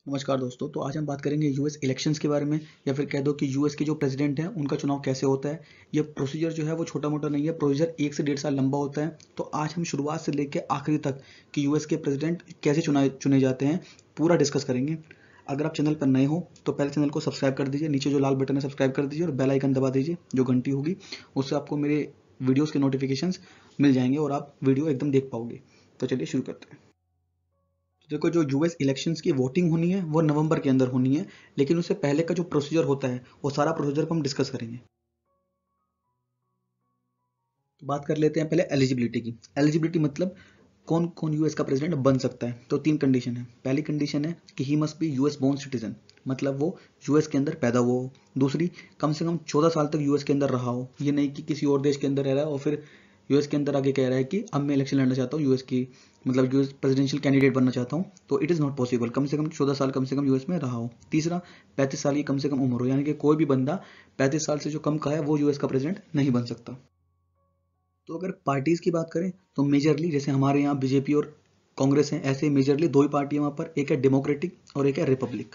नमस्कार दोस्तों। तो आज हम बात करेंगे यूएस इलेक्शंस के बारे में, या फिर कह दो कि यूएस के जो प्रेसिडेंट हैं उनका चुनाव कैसे होता है। ये प्रोसीजर जो है वो छोटा मोटा नहीं है, प्रोसीजर 1 से 1.5 साल लंबा होता है। तो आज हम शुरुआत से लेकर आखिरी तक कि यूएस के प्रेसिडेंट कैसे चुने जाते हैं पूरा डिस्कस करेंगे। अगर आप चैनल पर नए हो तो पहले चैनल को सब्सक्राइब कर दीजिए, नीचे जो लाल बटन है सब्सक्राइब कर दीजिए और बेल आइकन दबा दीजिए, जो घंटी होगी उससे आपको मेरे वीडियोज़ के नोटिफिकेशंस मिल जाएंगे और आप वीडियो एकदम देख पाओगे। तो चलिए शुरू करते हैं। देखो, जो यूएस इलेक्शंस की वोटिंग होनी है वो नवंबर के अंदर होनी है, लेकिन उससे पहले का जो प्रोसीजर होता है वो सारा प्रोसीजर को हम डिस्कस करेंगे। तो बात कर लेते हैं पहले एलिजिबिलिटी की। एलिजिबिलिटी मतलब कौन कौन यूएस का प्रेसिडेंट बन सकता है। तो 3 कंडीशन है। पहली कंडीशन है कि he must be US born citizen, मतलब वो यूएस के अंदर पैदा हुआ हो। दूसरी, कम से कम 14 साल तक यूएस के अंदर रहा हो। ये नहीं कि किसी और देश के अंदर रह रहा है और फिर यूएस के अंदर आगे कह रहा है कि अब मैं इलेक्शन लड़ना चाहता हूँ यूएस की, मतलब यूएस प्रेसिडेंशियल कैंडिडेट बनना चाहता हूँ। तो इट इज़ नॉट पॉसिबल। कम से कम 14 साल कम से कम यूएस में रहा हो। तीसरा, 35 साल की कम से कम उम्र हो, यानी कि कोई भी बंदा 35 साल से जो कम का है वो यूएस का प्रेसिडेंट नहीं बन सकता। तो अगर पार्टीज की बात करें तो मेजरली जैसे हमारे यहाँ बीजेपी और कांग्रेस है, ऐसे मेजरली दो ही पार्टी है वहाँ पर, एक है डेमोक्रेटिक और एक है रिपब्लिक।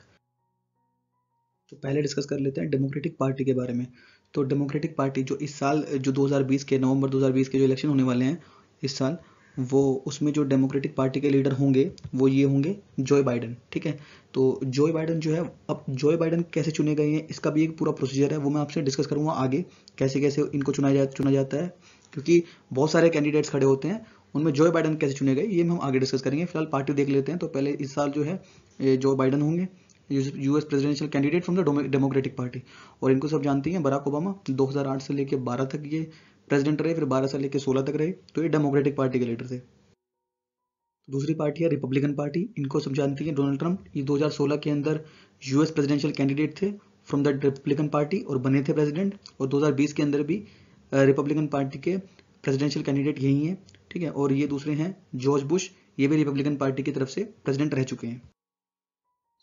तो पहले डिस्कस कर लेते हैं डेमोक्रेटिक पार्टी के बारे में। तो डेमोक्रेटिक पार्टी जो इस साल जो 2020 के नवंबर 2020 के जो इलेक्शन होने वाले हैं इस साल, वो उसमें जो डेमोक्रेटिक पार्टी के लीडर होंगे वो ये होंगे जोए बाइडन। ठीक है। तो जोए बाइडन जो है, अब जोए बाइडन कैसे चुने गए हैं इसका भी एक पूरा प्रोसीजर है, वो मैं आपसे डिस्कस करूंगा आगे कैसे कैसे इनको चुना जाता है, क्योंकि बहुत सारे कैंडिडेट्स खड़े होते हैं, उनमें जोए बाइडन कैसे चुने गए ये हम आगे डिस्कस करेंगे। फिलहाल पार्टी देख लेते हैं। तो पहले इस साल जो है जो बाइडन होंगे US presidential candidate from the democratic party, और इनको सब जानती हैं। बराक ओबामा 2008 से लेकर 12 तक ये प्रेसिडेंट रहे, फिर 12 से लेकर 16 तक रहे, तो ये डेमोक्रेटिक पार्टी के लीडर थे। दूसरी पार्टी है रिपब्लिकन पार्टी, इनको सब जानती हैं। डोनाल्ड ट्रंप ये 2016 के अंदर यूएस प्रेसिडेंशियल कैंडिडेट थे फ्रॉम द रिपब्लिकन पार्टी और बने थे प्रेसिडेंट, और 2020 के अंदर भी रिपब्लिकन पार्टी के प्रेसिडेंशियल कैंडिडेट यही हैं। ठीक है। और ये दूसरे हैं जॉर्ज बुश, ये भी रिपब्लिकन पार्टी की तरफ से प्रेसिडेंट रह चुके हैं।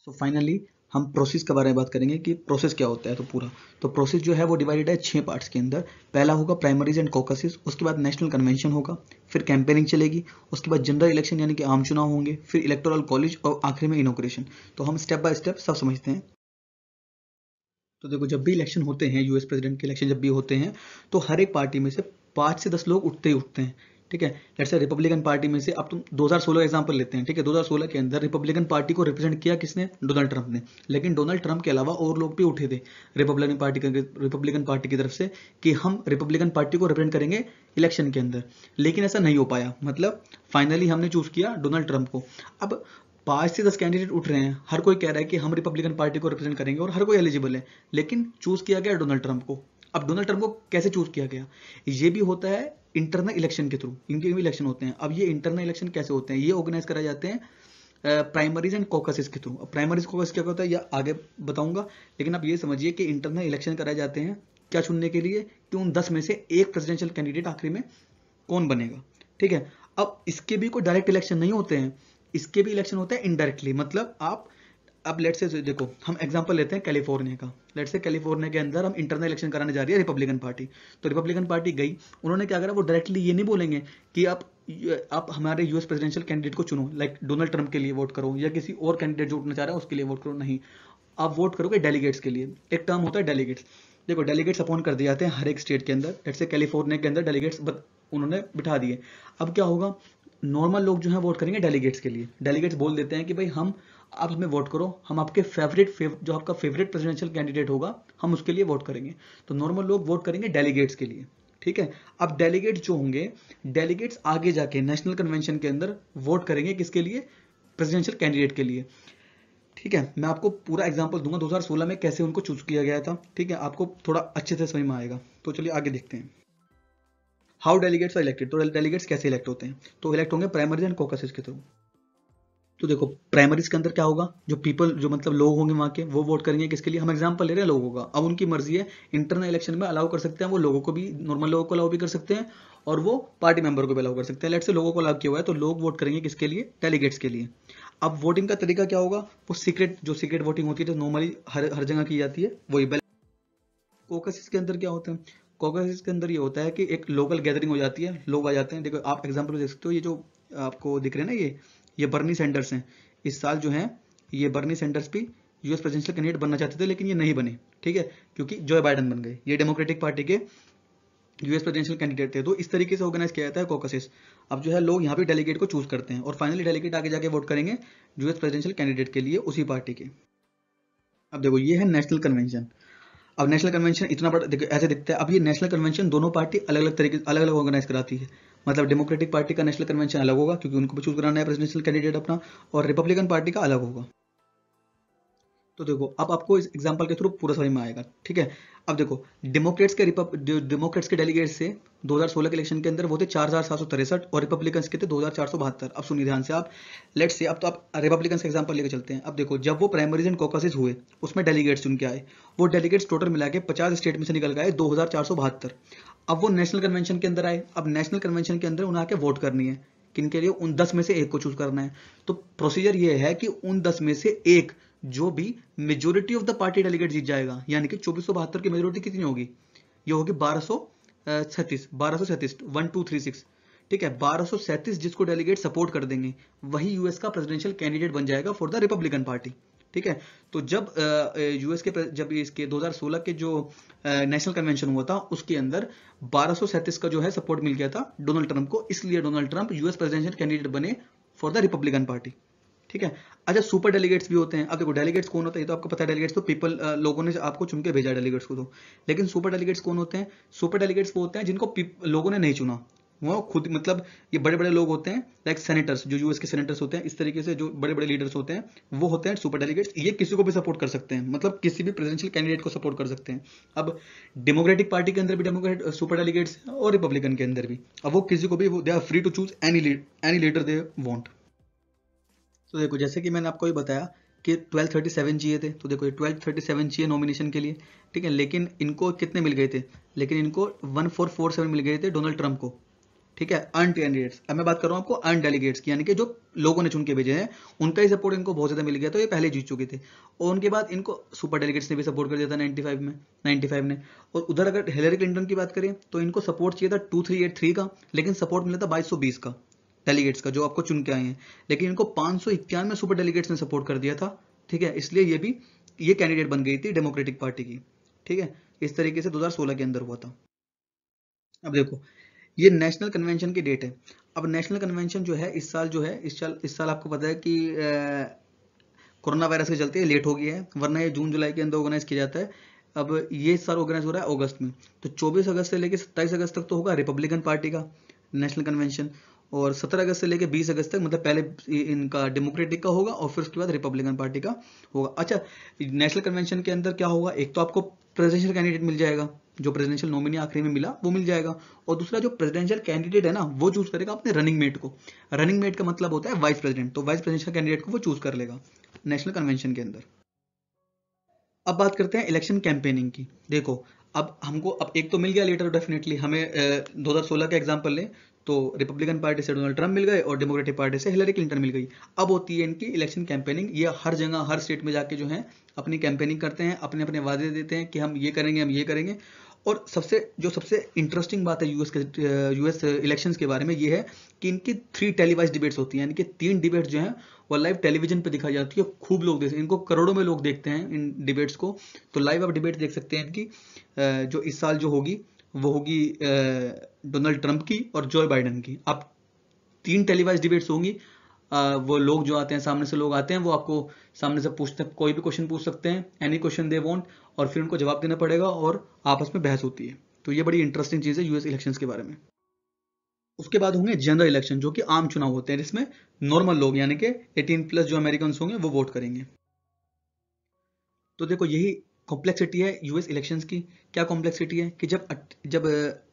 सो फाइनली हम प्रोसेस के बारे में बात करेंगे कि प्रोसेस क्या होता है। तो पूरा तो प्रोसेस जो है वो डिवाइडेड है 6 पार्ट्स के अंदर। पहला होगा प्राइमरीज एंड कॉकसेस, उसके बाद नेशनल कन्वेंशन होगा, फिर कैंपेनिंग चलेगी, उसके बाद जनरल इलेक्शन यानी कि आम चुनाव होंगे, फिर इलेक्टोरल कॉलेज और आखिर में इनॉग्रेशन। तो हम स्टेप बाय स्टेप सब समझते हैं। तो देखो, जब भी इलेक्शन होते हैं, यूएस प्रेसिडेंट के इलेक्शन जब भी होते हैं, तो हर एक पार्टी में से 5 से 10 लोग उठते ही उठते हैं। ठीक है। लेट्स से रिपब्लिकन पार्टी में से अब तुम 2016 एग्जांपल लेते हैं। ठीक है। 2016 के अंदर रिपब्लिकन पार्टी को रिप्रेजेंट किया किसने? डोनाल्ड ट्रंप ने। लेकिन डोनाल्ड ट्रंप के अलावा और लोग भी उठे थे रिपब्लिकन पार्टी की तरफ से कि हम रिपब्लिकन पार्टी को रिप्रेजेंट करेंगे इलेक्शन के अंदर, लेकिन ऐसा नहीं हो पाया। मतलब फाइनली हमने चूज किया डोनाल्ड ट्रंप को। अब 5 से 10 कैंडिडेट उठ रहे हैं, हर कोई कह रहा है कि हम रिपब्लिकन पार्टी को रिप्रेजेंट करेंगे और हर कोई एलिजिबल है, लेकिन चूज किया गया डोनाल्ड ट्रंप को। अब डोनाल्ड ट्रंप को कैसे चूज किया गया? ये भी होता है इंटरनल इलेक्शन के थ्रू, इनके भी इलेक्शन होते हैं। अब ये इंटरनल इलेक्शन कैसे होते हैं? ये ऑर्गेनाइज कराए जाते हैं प्राइमरीज एंड कॉकसेस के थ्रू। प्राइमरीज कॉकस क्या होता है यह आगे बताऊंगा, लेकिन आप ये समझिए कि इंटरनल इलेक्शन कराए जाते हैं क्या चुनने के लिए कि उन 10 में से एक प्रेसिडेंशियल कैंडिडेट आखिरी में कौन बनेगा। ठीक है। अब इसके भी कोई डायरेक्ट इलेक्शन नहीं होते हैं, इसके भी इलेक्शन होते हैं इनडायरेक्टली। मतलब आप अब लेट से देखो, हम एग्जांपल लेते हैं कैलिफोर्निया का। लेट से कैलिफोर्निया के अंदर हम इंटरनल इलेक्शन कराने जा रही है रिपब्लिकन पार्टी। तो रिपब्लिकन पार्टी गई, उन्होंने क्या करा, वो डायरेक्टली ये नहीं बोलेंगे कि आप हमारे यूएस प्रेसिडेंशियल कैंडिडेट को चुनो, लाइक डोनाल्ड ट्रंप के लिए वोट करो या किसी और कैंडिडेट जो उठना चाह रहा है उसके लिए वोट करो। नहीं, आप वोट करोगे डेलीगेट्स के लिए। एक टर्म होता है डेलीगेट्स। देखो, डेलीगेट्स अपॉइंट कर दिए जाते हैं हर एक स्टेट के अंदर। लेट्स से कैलिफोर्निया के अंदर डेलीगेट्स उन्होंने बिठा दिए। अब क्या होगा, नॉर्मल लोग जो है वोट करेंगे डेलीगेट्स के लिए। डेलीगेट्स बोल देते हैं कि भाई हम, आप हमें वोट करो, हम आपके जो आपका फेवरेट प्रेसिडेंशियल कैंडिडेट होगा हम उसके लिए वोट करेंगे। तो नॉर्मल लोग वोट करेंगे डेलीगेट्स के लिए। ठीक है। अब डेलीगेट्स जो होंगे, डेलीगेट्स आगे जाके नेशनल कन्वेंशन के अंदर वोट करेंगे किसके लिए? प्रेसिडेंशियल कैंडिडेट के लिए। ठीक है। मैं आपको पूरा एग्जांपल दूंगा 2016 में कैसे उनको चूज किया गया था। ठीक है। आपको थोड़ा अच्छे से समझ में आएगा। तो चलिए आगे देखते हैं हाउ डेलीगेट्स आर इलेक्टेड। तो डेलीगेट्स कैसे इलेक्ट होते हैं? तो इलेक्ट होंगे प्राइमरीज एंड कॉकसेस के थ्रू। तो देखो, प्राइमरीज के अंदर क्या होगा, जो पीपल जो मतलब लोग होंगे वहां के, वो वोट करेंगे किसके लिए? हम एग्जांपल ले रहे हैं लोगों का, अब उनकी मर्जी है। इंटरनल इलेक्शन में अलाउ कर सकते हैं वो लोगों को भी, नॉर्मल लोगों को अलाउ भी कर सकते हैं और वो पार्टी मेंबर को भी अलाउ कर सकते हैं। लेट से लोगों को अलाउ किया हुआ है तो लोग वोट करेंगे किसके लिए? डेलीगेट्स के लिए। अब वोटिंग का तरीका क्या होगा? वो सीक्रेट वोटिंग होती है जो नॉर्मली हर जगह की जाती है, वही। कोकसिस के अंदर क्या होता है? कोकसिस के अंदर ये होता है कि एक लोकल गैदरिंग हो जाती है, लोग आ जाते हैं। देखो, आप एग्जांपल देख सकते हो, ये जो आपको दिख रहे हैं ना, ये बर्नी सैंडर्स हैं। इस साल जो है ये बर्नी सैंडर्स भी यूएस प्रेसिडेंशियल कैंडिडेट बनना चाहते थे, लेकिन ये नहीं बने, ठीक है, क्योंकि जो बाइडेन बन गए। ये डेमोक्रेटिक पार्टी के यूएस प्रेसिडेंशियल कैंडिडेट थे। तो इस तरीके से ऑर्गेनाइज किया जाता है कॉकसेस। अब जो है लोग यहाँ पे डेलीगेट को चूज करते हैं और फाइनली डेलीगेट आगे जाके वोट करेंगे यूएस प्रेसिडेंशियल कैंडिडेट के लिए उसी पार्टी के। अब देखो ये है नेशनल कन्वेंशन। अब नेशनल कन्वेंशन इतना बड़ा देखो ऐसे दिखता है। अब ये नेशनल कन्वेंशन दोनों पार्टी अलग अलग तरीके अलग अलग ऑर्गेनाइज कराती है। मतलब डेमोक्रेटिक पार्टी का नेशनल कन्वेंशन अलग होगा क्योंकि उनको भी चूज कराना है प्रेसिडेंशियल कैंडिडेट अपना, और रिपब्लिकन पार्टी का अलग होगा। तो देखो अब आपको इस एग्जांपल के थ्रू पूरा समझ में आएगा, ठीक है। अब देखो डेमोक्रेट्स के डेलीगेट्स से 2016 के इलेक्शन के अंदर वो थे 4763 और रिपब्लिकन्स के थे 2472। अब सुनिए ध्यान से आप, लेट्स से अब तो आप रिपब्लिकन्स का एग्जांपल लेके चलते हैं। अब देखो जब वो प्राइमरीज एंड कॉकसेस हुए उसमें डेलीगेट्स चुन के आए, वो डेलीगेट्स टोटल मिला के 50 स्टेट में से निकल गए 2472। अब वो नेशनल कन्वेंशन के अंदर आए। अब नेशनल कन्वेंशन के अंदर उन्हें आके वोट करनी है, किनके लिए, उन 10 में से एक को चूज करना है। तो प्रोसीजर ये है कि उन 10 में से एक जो भी majority of the party delegate जीत जाएगा, यानी कि 2472 की मेजोरिटी कितनी होगी, ये होगी 1237 1236, ठीक है, 1237 जिसको डेलीगेट सपोर्ट कर देंगे वही यूएस का प्रेसिडेंशियल कैंडिडेट बन जाएगा फॉर द रिपब्लिकन पार्टी, ठीक है। तो जब यूएस के जब इसके 2016 के जो नेशनल कन्वेंशन हुआ था उसके अंदर 1237 का जो है सपोर्ट मिल गया था डोनाल्ड ट्रंप को, इसलिए Donald Trump US presidential candidate बने फॉर द रिपब्लिकन पार्टी, ठीक है। अच्छा सुपर डेलीगेट्स भी होते हैं। अब देखो डेलीगेट्स कौन होता है, ये तो आपको पता है, डेलीगेट्स तो पीपल लोगों ने आपको चुन के भेजा डेलीगेट्स को। तो लेकिन सुपर डेलीगेट्स कौन होते हैं, सुपर डेलीगेट्स वो होते हैं जिनको लोगों ने नहीं चुना, वो खुद मतलब ये बड़े बड़े लोग होते हैं लाइक सेनेटर्स, जो यूएस के सेनेटर्स होते हैं, इस तरीके से जो बड़े बड़े लीडर्स होते हैं वो होते हैं सुपर डेलीगेट्स। ये किसी को भी सपोर्ट कर सकते हैं, मतलब किसी भी प्रेसिडेंशियल कैंडिडेट को सपोर्ट कर सकते हैं। अब डेमोक्रेटिक पार्टी के अंदर भी डेमोक्रेट सुपर डेलीगेट्स और रिपब्लिकन के अंदर भी, अब वो किसी को भी they are free to choose any leader they want. तो देखो जैसे कि मैंने आपको ये बताया कि 1237 चाहिए थे, तो देखो ये 1237 चाहिए नॉमिनेशन के लिए, ठीक है, लेकिन इनको कितने मिल गए थे, लेकिन इनको 1447 मिल गए थे डोनाल्ड ट्रंप को, ठीक है, अर्न कैंडिडेट्स। अब मैं बात कर रहा हूँ आपको अर्न डेलीगेट्स की, यानी कि जो लोगों ने चुन के भेजे हैं उनका ही सपोर्ट इनको बहुत ज्यादा मिल गया, तो ये पहले जीत चुके थे। और उनके बाद इनको सुपर डेलीगेट्स ने भी सपोर्ट कर दिया था 95 ने। और उधर अगर हिलरी क्लिंटन की बात करें तो इनको सपोर्ट चाहिए था 2383 का, लेकिन सपोर्ट मिला था 2220 का डेलीगेट्स का, जो आपको चुन के आए हैं, लेकिन इनको 591 सुपर डेलीगेट्स ने सपोर्ट कर दिया था, ठीक है, इसलिए ये कैंडिडेट बन गई थी डेमोक्रेटिक पार्टी की, ठीक है। इस तरीके से 2016 के अंदर हुआ था। अब देखो ये नेशनल कन्वेंशन की डेट है। अब नेशनल कन्वेंशन जो है इस साल जो है इस साल आपको पता है कि कोरोना वायरस के चलते लेट हो गया है, वरना ये जून जुलाई के अंदर ऑर्गेनाइज किया जाता है। अब ये इस साल ऑर्गेनाइज हो रहा है अगस्त में, तो 24 अगस्त से लेकर 27 अगस्त तक तो होगा रिपब्लिकन पार्टी का नेशनल कन्वेंशन, और 17 अगस्त से लेकर 20 अगस्त तक मतलब पहले इनका डेमोक्रेटिक का होगा और फिर उसके बाद रिपब्लिकन पार्टी का होगा। अच्छा नेशनल कन्वेंशन के अंदर क्या होगा, एक तो आपको प्रेसिडेंशियल कैंडिडेट मिल जाएगा, जो प्रेसिडेंशियल नॉमिनी आखिरी में मिला वो मिल जाएगा, और दूसरा जो प्रेसिडेंशियल कैंडिडेट है ना वो चूज करेगा अपने रनिंग मेट को। रनिंग मेट का मतलब होता है वाइस प्रेसिडेंट, तो वाइस प्रेसिडेंशियल कैंडिडेट को वो चूज कर लेगा नेशनल कन्वेंशन के अंदर। अब बात करते हैं इलेक्शन कैंपेनिंग की। देखो अब हमको अब एक तो मिल गया लीडर, डेफिनेटली हमें 2016 का एग्जांपल लें तो रिपब्लिकन पार्टी से डोनाल्ड ट्रंप मिल गए और डेमोक्रेटिक पार्टी से हिलरी क्लिंटन मिल गई। अब होती है इनकी इलेक्शन कैंपेनिंग, ये हर जगह हर स्टेट में जाके जो है अपनी कैंपेनिंग करते हैं, अपने अपने वादे देते हैं कि हम ये करेंगे हम ये करेंगे। और सबसे इंटरेस्टिंग बात है यूएस इलेक्शंस के बारे में ये है कि इनकी 3 टेलीवाइज डिबेट्स होती हैं, यानी कि 3 डिबेट्स जो हैं वो लाइव टेलीविजन पे दिखाई जाती है, खूब लोग देखते हैं इनको, करोड़ों में लोग देखते हैं इन डिबेट्स को। तो लाइव आप डिबेट देख सकते हैं इनकी, जो इस साल जो होगी वो होगी डोनाल्ड ट्रंप की और जो बाइडेन की। अब 3 टेलीवाइज डिबेट्स होंगी, वो लोग जो आते हैं सामने से लोग आते हैं, वो आपको सामने से पूछते हैं, कोई भी क्वेश्चन पूछ सकते हैं, एनी क्वेश्चन दे वांट, और फिर उनको जवाब देना पड़ेगा और आपस में बहस होती है। तो ये बड़ी इंटरेस्टिंग चीज है यूएस इलेक्शंस के बारे में। उसके बाद होंगे जनरल इलेक्शन, जो कि आम चुनाव होते हैं, जिसमें नॉर्मल लोग यानी कि 18+ जो अमेरिकन होंगे वो वोट करेंगे। तो देखो यही कॉम्प्लेक्सिटी है यूएस इलेक्शंस की। क्या कॉम्प्लेक्सिटी है कि जब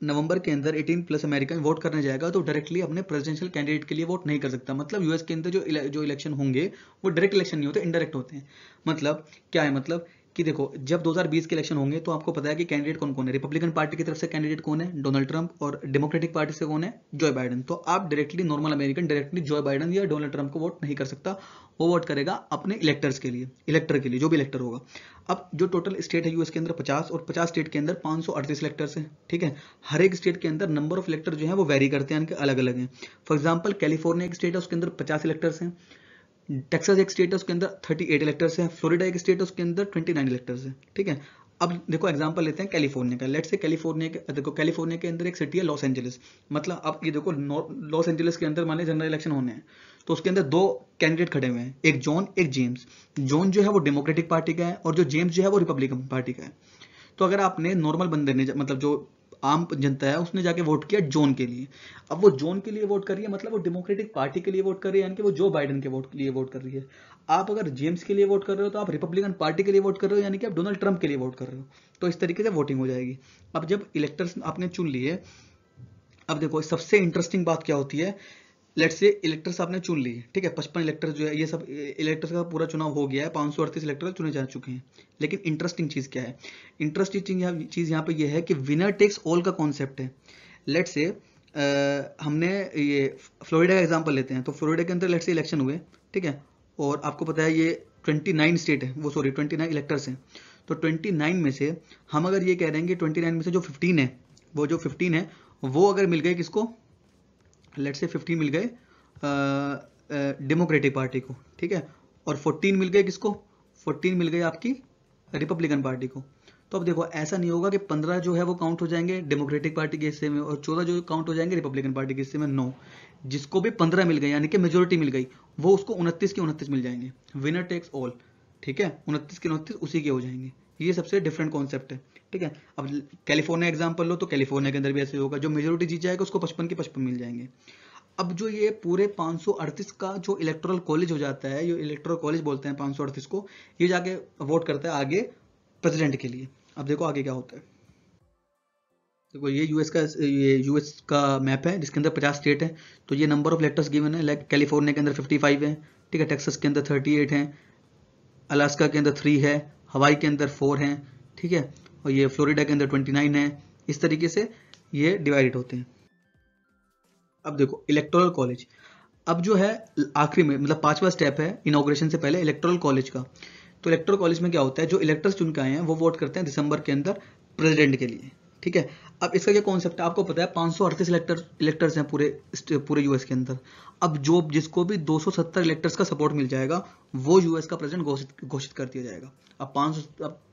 नवंबर के अंदर 18+ अमेरिकन वोट करने जाएगा तो डायरेक्टली अपने प्रेसिडेंशियल कैंडिडेट के लिए वोट नहीं कर सकता। मतलब यूएस के अंदर जो इलेक्शन होंगे वो डायरेक्ट इलेक्शन नहीं होते, इनडायरेक्ट होते हैं। मतलब क्या है, मतलब कि देखो जब 2020 के इलेक्शन होंगे तो आपको पता है कि कैंडिडेट कौन कौन है। रिपब्लिकन पार्टी की तरफ से कैंडिडेट कौन है, डोनाल्ड ट्रंप, और डेमोक्रेटिक पार्टी से कौन है, जो बाइडेन। तो आप directly normal American directly Joe Biden या डोनाल्ड ट्रंप को वोट नहीं कर सकता, वो वोट करेगा अपने इलेक्टर्स के लिए, इलेक्टर के लिए, जो भी इलेक्टर होगा। अब जो टोटल स्टेट है यूएस के अंदर 50, और 50 स्टेट के अंदर 538 इलेक्टर्स हैं, ठीक है। हर एक स्टेट के अंदर नंबर ऑफ इलेक्टर जो है वो वेरी करते हैं, इनके अलग अलग हैं। फॉर एग्जांपल कैलिफोर्निया एक स्टेट है, उसके अंदर 50 इलेक्टर्स हैं। टेक्सास एक स्टेट है, उसके अंदर 38 इलेक्टर्स हैं, फ्लोरिडा एक स्टेट है, उसके अंदर 29 इलेक्टर्स हैं, ठीक है। अब देखो एग्जांपल लेते हैं कैलिफोर्निया का। लेट्स से कैलिफोर्निया के, देखो कैलिफोर्निया के अंदर एक सिटी है लॉस एंजलिस। मतलब अब ये देखो लॉस एंजलिस के अंदर मान लीजिए जनरल इलेक्शन होने हैं, तो उसके अंदर दो कैंडिडेट खड़े हुए हैं, एक जॉन एक जेम्स। जॉन जो है वो डेमोक्रेटिक पार्टी का है और जो जेम्स जो है वो रिपब्लिकन पार्टी का है। तो अगर आपने नॉर्मल बंदे ने मतलब जो आम जनता है उसने जाके वोट किया जॉन के लिए, अब वो जॉन के लिए वोट कर रही है, मतलब वो डेमोक्रेटिक पार्टी के लिए वोट कर रही है, यानी कि वो जो बाइडेन के वोट के लिए वोट कर रही है। आप अगर जेम्स के लिए वोट कर रहे हो तो आप रिपब्लिकन पार्टी के लिए वोट कर रहे हो, यानी कि आप डोनाल्ड ट्रंप के लिए वोट कर रहे हो। तो इस तरीके से वोटिंग हो जाएगी। अब जब इलेक्टर्स आपने चुन लिए, अब देखो सबसे इंटरेस्टिंग बात क्या होती है। लेट्स से इलेक्टर्स आपने चुन लिए, ठीक है, 55 इलेक्टर्स जो है, ये सब इलेक्टर्स का पूरा चुनाव हो गया है, 538 इलेक्टर चुने जा चुके हैं। लेकिन इंटरेस्टिंग चीज क्या है, इंटरेस्टिंग चीज यहाँ पे ये है कि विनर टेक्स ऑल का कॉन्सेप्ट है। लेट्स से हमने ये फ्लोरिडा का एग्जांपल लेते हैं, तो फ्लोरिडा के अंदर लेट्स से इलेक्शन हुए, ठीक है, और आपको पता है ये 29 स्टेट है, वो सॉरी 29 इलेक्टर्स हैं। तो 29 में से हम अगर ये कह रहे हैं कि 29 में से जो 15 है, वो जो 15 है वो अगर मिल गए किसको, लेट्स से 15 मिल गए डेमोक्रेटिक पार्टी को, ठीक है, और 14 मिल गए किसको, 14 मिल गए आपकी रिपब्लिकन पार्टी को। तो अब देखो ऐसा नहीं होगा कि 15 जो है वो काउंट हो जाएंगे डेमोक्रेटिक पार्टी के हिस्से में और 14 जो काउंट हो जाएंगे रिपब्लिकन पार्टी के हिस्से में। नो, जिसको भी 15 मिल गए यानी कि मेजोरिटी मिल गई, वो उसको 29 के 29 मिल जाएंगे, विनर टेक्स ऑल, ठीक है, 29 के 29 उसी के हो जाएंगे। ये सबसे डिफरेंट कॉन्सेप्ट है, ठीक है। अब कैलिफोर्निया एग्जांपल लो, तो कैलिफोर्निया के अंदर भी ऐसे होगा, जो मेजोरिटी जीत जाएगा उसको 55 के 55 मिल जाएंगे। अब जो ये पूरे 538 का जो इलेक्टोरल कॉलेज हो जाता है, ये इलेक्टोरल कॉलेज बोलते हैं 538 को, ये जाके वोट करता है आगे प्रेसिडेंट के लिए। अब देखो आगे क्या होता है। देखो ये यूएस का मैप है जिसके अंदर 50 स्टेट है। तो ये नंबर ऑफ इलेक्टर्स गिवन है, लाइक कैलिफोर्निया के अंदर 55 है, ठीक है, टेक्सास के अंदर 38 है, अलास्का के अंदर 3 है, हवाई के अंदर 4 है, ठीक है, और ये फ्लोरिडा के अंदर 29 है। इस तरीके से ये डिवाइडेड होते हैं। अब देखो इलेक्टोरल कॉलेज, अब जो है आखिरी में मतलब 5वां स्टेप है इनॉग्रेशन से पहले इलेक्टोरल कॉलेज का। तो इलेक्टोरल कॉलेज में क्या होता है, जो इलेक्टर्स चुन के आए हैं वो वोट करते हैं दिसंबर के अंदर प्रेसिडेंट के लिए, ठीक है। अब इसका क्या कॉन्सेप्ट है आपको पता है, 538 इलेक्टर्स हैं पूरे यूएस के अंदर। अब जो जिसको भी 270 इलेक्टर्स का सपोर्ट मिल जाएगा वो यूएस का प्रेसिडेंट घोषित कर दिया जाएगा। अब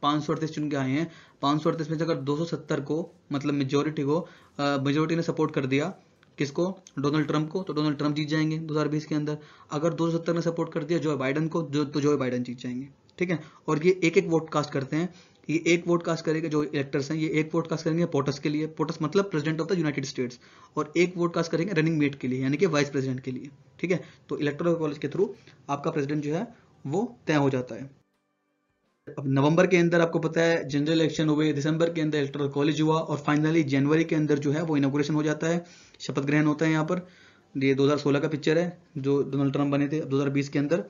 538 चुन के आए हैं, 538 में से अगर 270 को मतलब मेजोरिटी ने सपोर्ट कर दिया किसको, डोनाल्ड ट्रंप को, तो डोनाल्ड ट्रंप जीत जाएंगे 2020 के अंदर। अगर 270 ने सपोर्ट कर दिया जो बाइडन को, तो जो बाइडन जीत जाएंगे, ठीक है। और ये एक एक वोट कास्ट करते हैं, ये एक वोट कास्ट करेंगे जो इलेक्टर्स हैं, ये एक वोट कास्ट करेंगे पोटस के लिए, पोटस मतलब president of the United states, और एक वोट कास्ट करेंगे रनिंग मेट के लिए यानी कि वाइस प्रेसिडेंट के लिए, ठीक है। तो इलेक्टोरल कॉलेज के थ्रू आपका प्रेसिडेंट जो है वो तय हो जाता है। अब नवंबर के अंदर आपको पता है जनरल इलेक्शन हुए, दिसंबर के अंदर इलेक्टोरल कॉलेज हुआ, और फाइनली जनवरी के अंदर जो है वो इनॉग्रेशन हो जाता है, शपथ ग्रहण होता है यहाँ पर। ये 2016 का पिक्चर है जो डोनाल्ड ट्रंप बने थे। 2020 के अंदर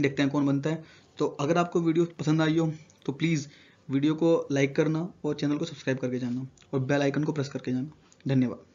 देखते हैं कौन बनता है। तो अगर आपको वीडियो पसंद आई हो तो प्लीज़ वीडियो को लाइक करना और चैनल को सब्सक्राइब करके जाना और बेल आइकन को प्रेस करके जाना। धन्यवाद।